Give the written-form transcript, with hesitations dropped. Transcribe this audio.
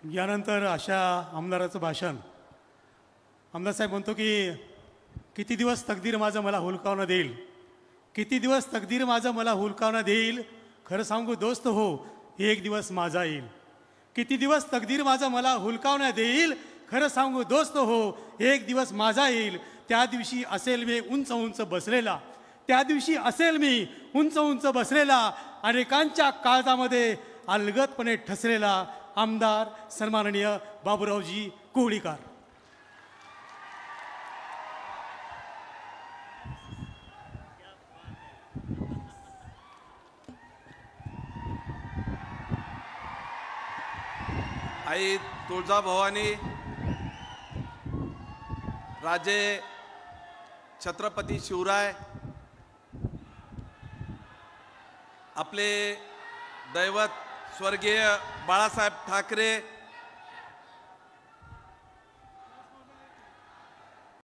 यानंतर अशा आमदाराचं भाषण. आमदार साहेब म्हणतो की किती दिवस तकदीर माझं मला हुलकावणं देईल, किती दिवस तकदीर माझं मला हुलकावणं देईल. खरं सांगू दोस्त हो, एक दिवस माझा येईल. किती दिवस तकदीर माझं मला हुलकावणं देईल. खरं सांगू दोस्त हो, एक दिवस माझा येईल. त्या दिवशी असेल मी उंच उंच बसलेला, त्या दिवशी असेल मी उंच उंच बसलेला, अनेकांच्या काळजामध्ये अलगदपणे ठसलेला आमदार सन्माननीय बाबूरावजी कोळीकर. आई तुळजाभवानी, राजे छत्रपती शिवराय, आपले दैवत स्वर्गीय बाळासाहेब ठाकरे,